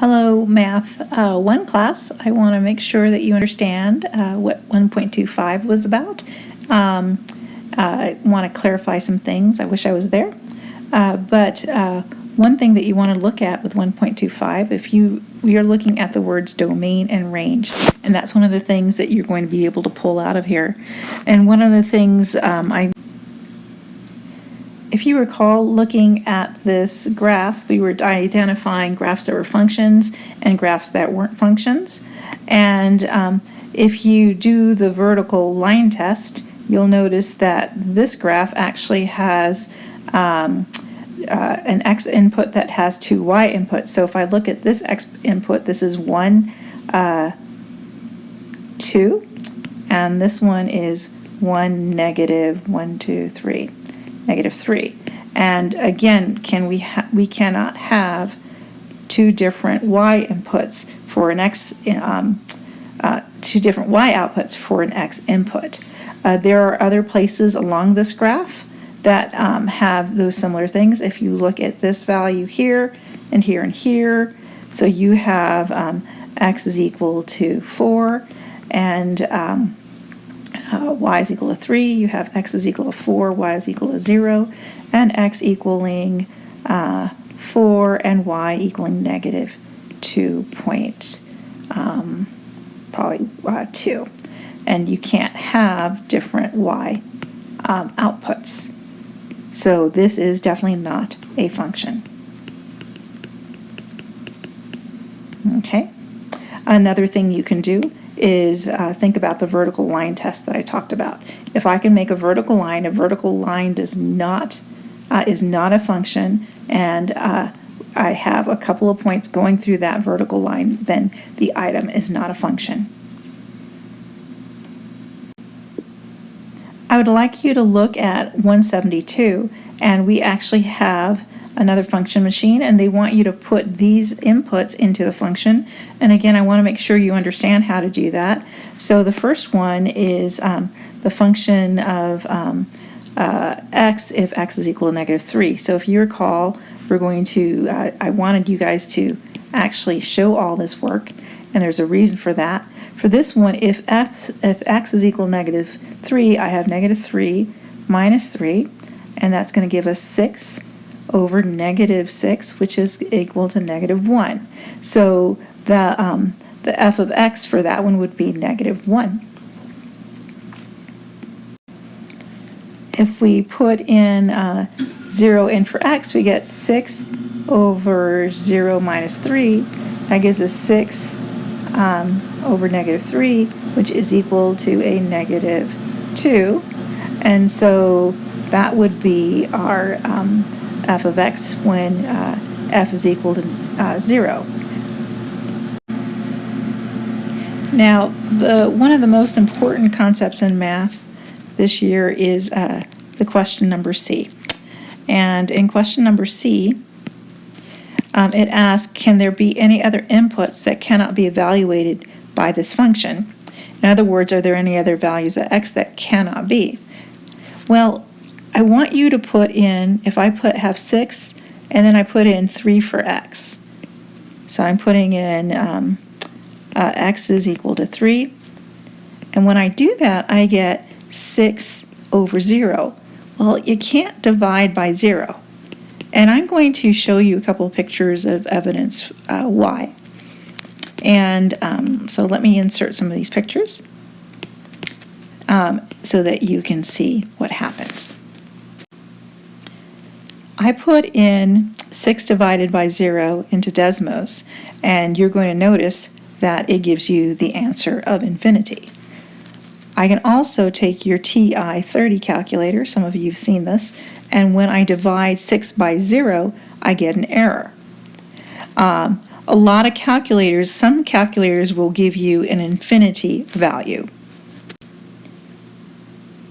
Hello, Math 1 class. I want to make sure that you understand what 1.25 was about. I want to clarify some things. I wish I was there. But one thing that you want to look at with 1.25, if we are looking at the words domain and range, and that's one of the things that you're going to be able to pull out of here. And one of the things if you recall looking at this graph, we were identifying graphs that were functions and graphs that weren't functions. And if you do the vertical line test, you'll notice that this graph actually has an x input that has two y inputs. So if I look at this x input, this is 1, 2, and this one is 1, negative 1, 2, 3. Negative 3. And again, we cannot have two different y inputs for an x, two different y outputs for an x input. There are other places along this graph that have those similar things. If you look at this value here and here and here, so you have x is equal to 4 and y is equal to 3, you have x is equal to 4, y is equal to 0, and x equaling 4 and y equaling negative 2. And you can't have different y outputs. So this is definitely not a function. Okay. Another thing you can do is think about the vertical line test that I talked about. If I can make a vertical line is not a function, and I have a couple of points going through that vertical line, then the item is not a function. I would like you to look at 172, and we actually have another function machine, and they want you to put these inputs into the function. And again, I want to make sure you understand how to do that. So the first one is the function of x if x is equal to negative 3. So if you recall, we're going to, I wanted you guys to actually show all this work, and there's a reason for that. For this one, if x is equal to negative 3, I have negative 3 minus 3, and that's going to give us 6 over negative 6, which is equal to negative 1. So the f of x for that one would be negative 1. If we put in 0 in for x, we get 6 over 0 minus 3. That gives us 6 over negative 3, which is equal to a negative 2. And so that would be our f of x when f is equal to 0. Now, one of the most important concepts in math this year is the question number C. And in question number C, it asks, can there be any other inputs that cannot be evaluated by this function? In other words, are there any other values at x that cannot be? Well, I want you to put in, if I have 6 and then I put in 3 for x. So I'm putting in x is equal to 3. And when I do that, I get 6 over 0. Well, you can't divide by 0. And I'm going to show you a couple of pictures of evidence why. And so let me insert some of these pictures so that you can see what happens. I put in 6 divided by 0 into Desmos, and you're going to notice that it gives you the answer of infinity. I can also take your TI-30 calculator, some of you have seen this, and when I divide 6 by 0, I get an error. A lot of calculators, some calculators will give you an infinity value.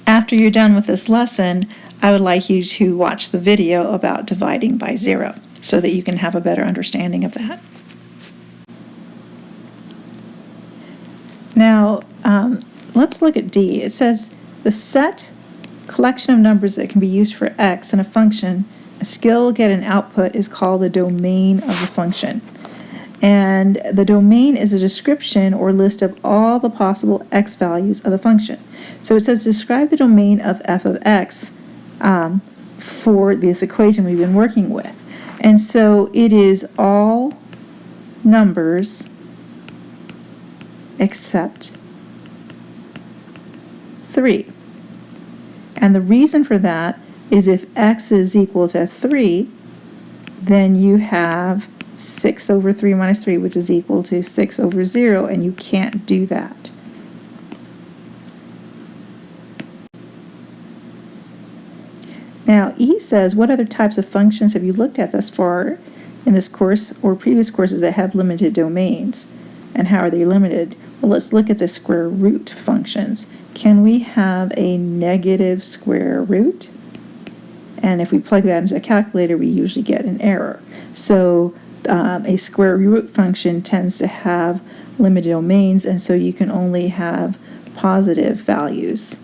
After you're done with this lesson, I would like you to watch the video about dividing by 0 so that you can have a better understanding of that. Now, let's look at D. It says the set collection of numbers that can be used for x in a function, a skill get an output is called the domain of the function. And the domain is a description or list of all the possible x values of the function. So it says describe the domain of f of x for this equation we've been working with. And so it is all numbers except 3. And the reason for that is if x is equal to 3, then you have 6 over 3 minus 3, which is equal to 6 over 0, and you can't do that. Now, E says, what other types of functions have you looked at thus far in this course or previous courses that have limited domains? And how are they limited? Well, let's look at the square root functions. Can we have a negative square root? And if we plug that into a calculator, we usually get an error. So a square root function tends to have limited domains, and so you can only have positive values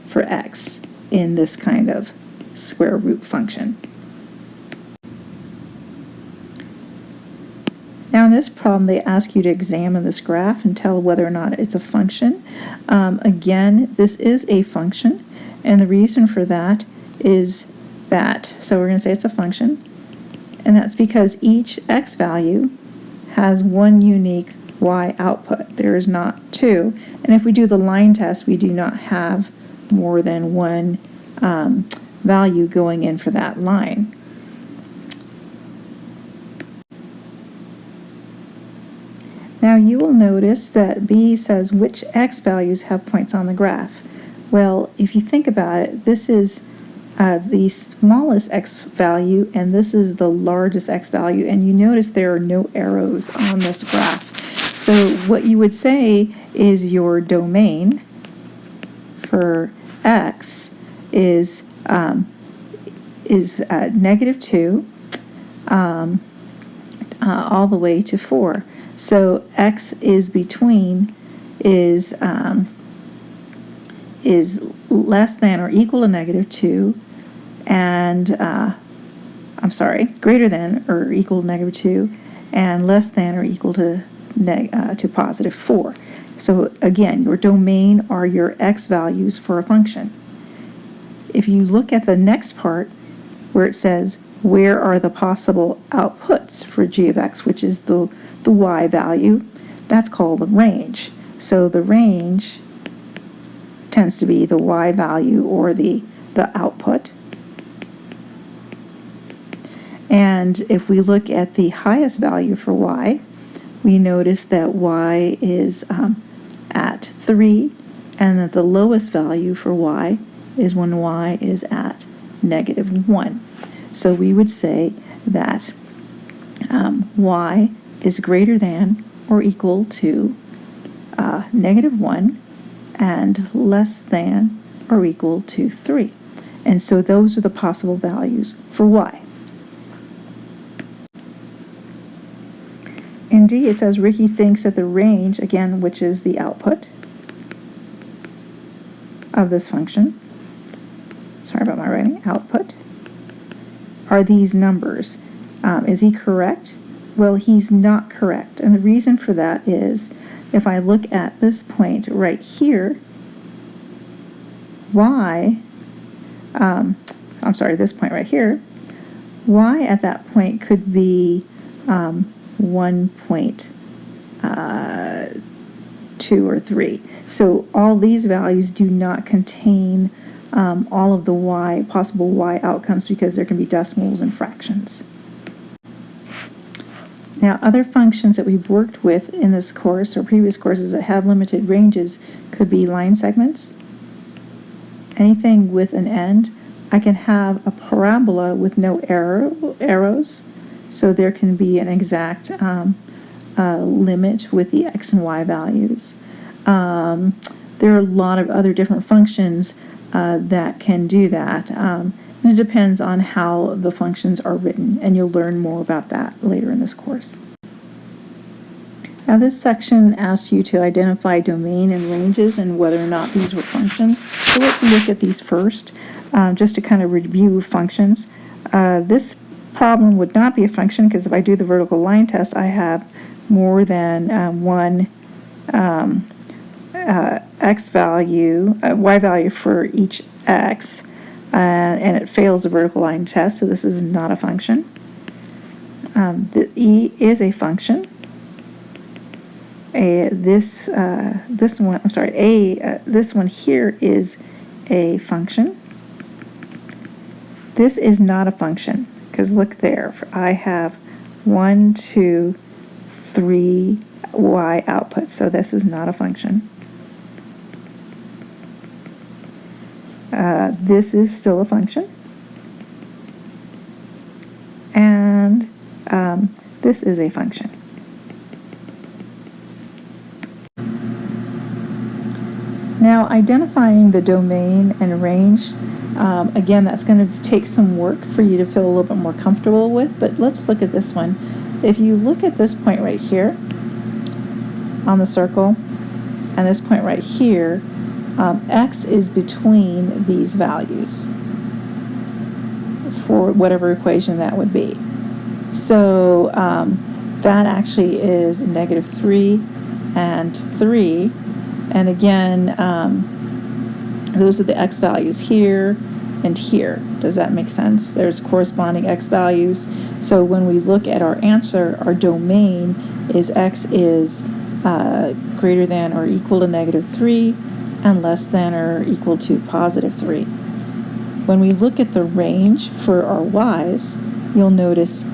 for x in this kind of square root function. Now in this problem, they ask you to examine this graph and tell whether or not it's a function. Again, this is a function, and the reason for that is that, so we're going to say it's a function, and that's because each x value has one unique y output. There is not two, and if we do the line test, we do not have more than one value going in for that line. Now you will notice that B says which x values have points on the graph. Well, if you think about it, this is the smallest x value, and this is the largest x value, and you notice there are no arrows on this graph. So what you would say is your domain for x is -2 all the way to 4. So x is between is less than or equal to -2, and greater than or equal to -2, and less than or equal to +4. So again, your domain are your x values for a function. If you look at the next part where it says where are the possible outputs for g of x, which is the y value, that's called the range. So the range tends to be the y value or the output. And if we look at the highest value for y, we notice that y is at 3, and that the lowest value for y is when y is at -1. So we would say that y is greater than or equal to -1 and less than or equal to 3. And so those are the possible values for y. In D, it says Ricky thinks that the range, again, which is the output of this function, sorry about my writing, output, are these numbers. Is he correct? Well, he's not correct. And the reason for that is, if I look at this point right here, y, this point right here, y at that point could be 1.2 or 3. So all these values do not contain all of the possible y outcomes, because there can be decimals and fractions. Now, other functions that we've worked with in this course or previous courses that have limited ranges could be line segments, anything with an end. I can have a parabola with no arrows, so there can be an exact limit with the x and y values. There are a lot of other different functions that can do that, and it depends on how the functions are written, and you'll learn more about that later in this course. Now this section asked you to identify domain and ranges and whether or not these were functions. So let's look at these first, just to kind of review functions. This problem would not be a function, because if I do the vertical line test, I have more than one x value, y value for each x, and it fails the vertical line test, so this is not a function. The E is a function. This one here is a function. This is not a function, because look there, I have 1, 2, 3 y outputs, so this is not a function. This is still a function. And this is a function. Now, identifying the domain and range, again, that's going to take some work for you to feel a little bit more comfortable with, but let's look at this one. If you look at this point right here on the circle, and this point right here, x is between these values for whatever equation that would be. So that actually is -3 and 3. And again, those are the x values here and here. Does that make sense? There's corresponding x values. So when we look at our answer, our domain is x is greater than or equal to -3 and less than or equal to +3. When we look at the range for our y's, you'll notice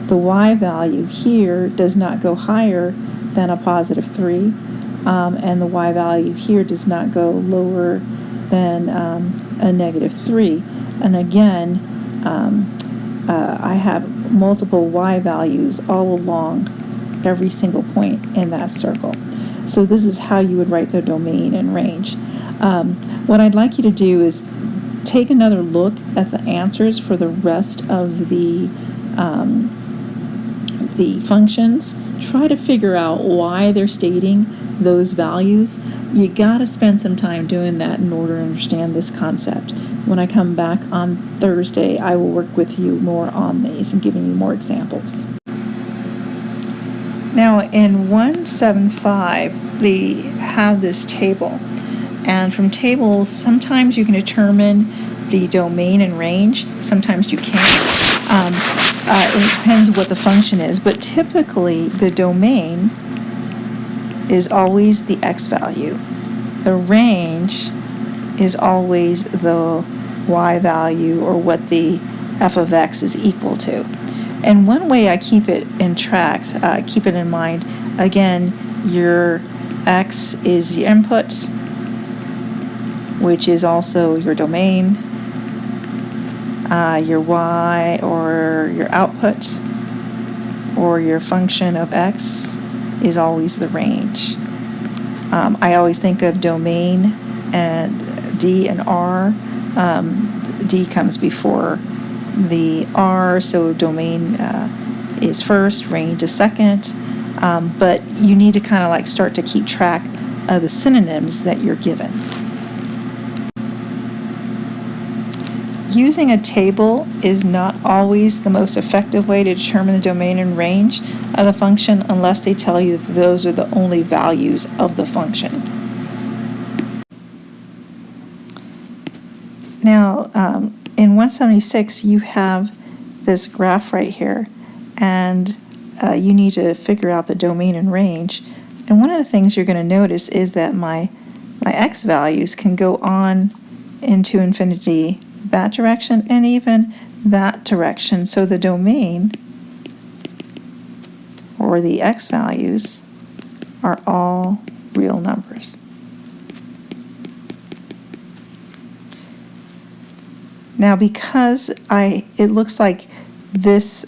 the y value here does not go higher than a +3. And the y value here does not go lower than a -3. And again, I have multiple y values all along every single point in that circle. So this is how you would write the domain and range. What I'd like you to do is take another look at the answers for the rest of the functions. Try to figure out why they're stating those values. You got to spend some time doing that in order to understand this concept. When I come back on Thursday, I will work with you more on these and giving you more examples. Now in 175, they have this table. And from tables, sometimes you can determine the domain and range. Sometimes you can't. It depends what the function is. But typically, the domain is always the x value. The range is always the y value, or what the f of x is equal to. And one way I keep it in mind, again, your x is the input, which is also your domain. Your y, or your output, or your function of x, is always the range. I always think of domain and D and R. D comes before the R, so domain is first, range is second. But you need to kind of like start to keep track of the synonyms that you're given. Using a table is not always the most effective way to determine the domain and range of the function, unless they tell you that those are the only values of the function. Now, in 176, you have this graph right here, and you need to figure out the domain and range. And one of the things you're going to notice is that my x values can go on into infinity that direction and even that direction. So the domain, or the x values, are all real numbers. Now, because it looks like this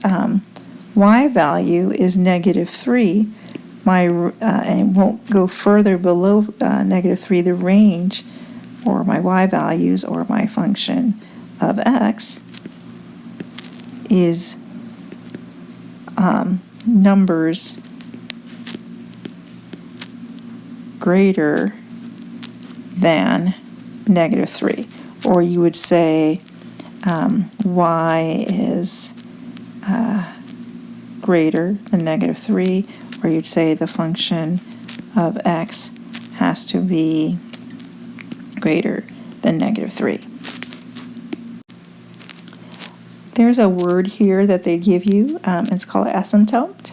y value is -3, and it won't go further below -3, the range, or my y values, or my function of x, is numbers greater than -3. Or you would say y is greater than negative 3, or you'd say the function of x has to be greater than negative 3. There's a word here that they give you. It's called asymptote.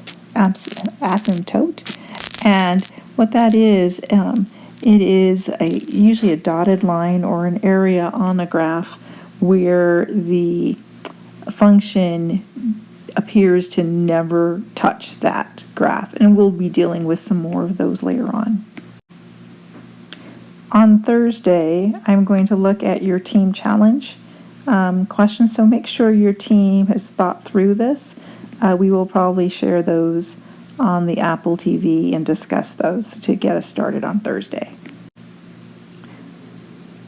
And what that is, it is usually a dotted line or an area on a graph where the function appears to never touch that graph. And we'll be dealing with some more of those later on. On Thursday, I'm going to look at your team challenge questions, so make sure your team has thought through this. We will probably share those on the Apple TV and discuss those to get us started on Thursday.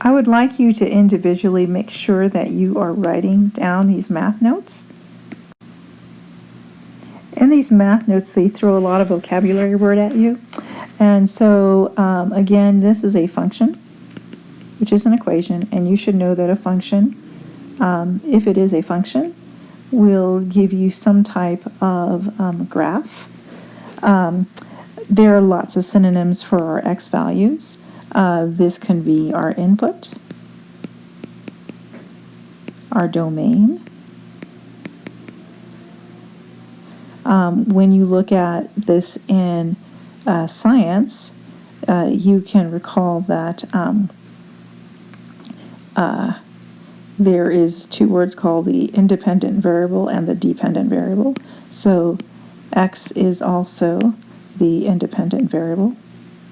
I would like you to individually make sure that you are writing down these math notes. In these math notes, they throw a lot of vocabulary word at you. And so, again, this is a function, which is an equation, and you should know that a function, if it is a function, will give you some type of graph. There are lots of synonyms for our x values. This can be our input, our domain. When you look at this in science, you can recall that there is two words called the independent variable and the dependent variable. So x is also the independent variable.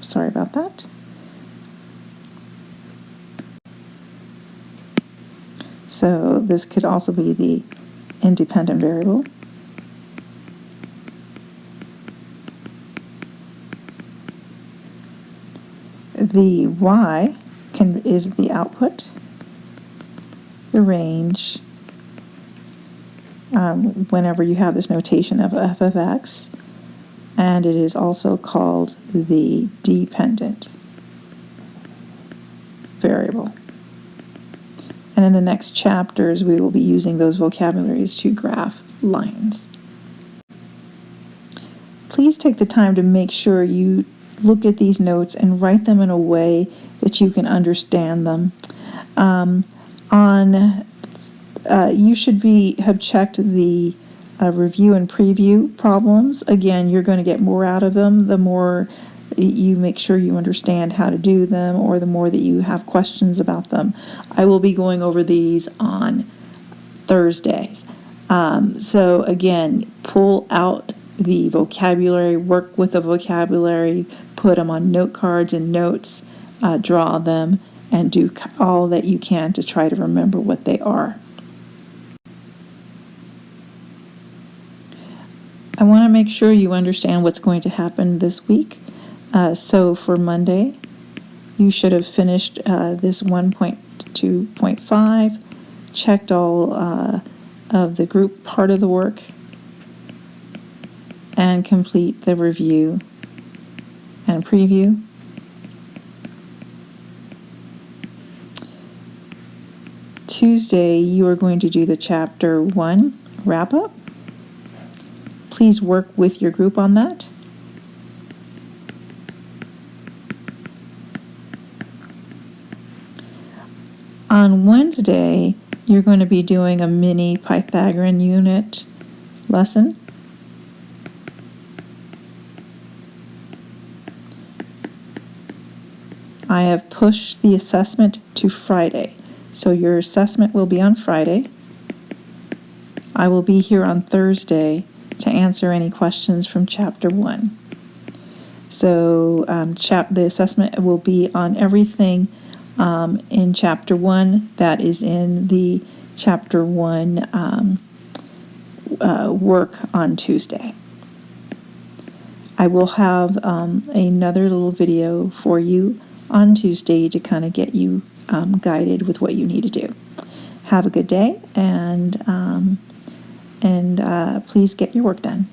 Sorry about that. So this could also be the independent variable. The y is the output, the range, whenever you have this notation of f of x, and it is also called the dependent variable. And in the next chapters, we will be using those vocabularies to graph lines. Please take the time to make sure you look at these notes and write them in a way that you can understand them. You should have checked the review and preview problems. Again, you're going to get more out of them the more you make sure you understand how to do them, or the more that you have questions about them. I will be going over these on Thursdays. So again, pull out the vocabulary, work with the vocabulary, put them on note cards and notes, draw them, and do all that you can to try to remember what they are. I want to make sure you understand what's going to happen this week. So for Monday, you should have finished this 1.2.5, checked all of the group part of the work, and complete the review and preview. Tuesday, you are going to do the Chapter 1 wrap-up. Please work with your group on that. On Wednesday, you're going to be doing a mini Pythagorean unit lesson. I have pushed the assessment to Friday, so your assessment will be on Friday. I will be here on Thursday to answer any questions from Chapter 1. So the assessment will be on everything in Chapter 1 that is in the Chapter 1 work on Tuesday. I will have another little video for you on Tuesday to kind of get you guided with what you need to do. Have a good day, and please get your work done.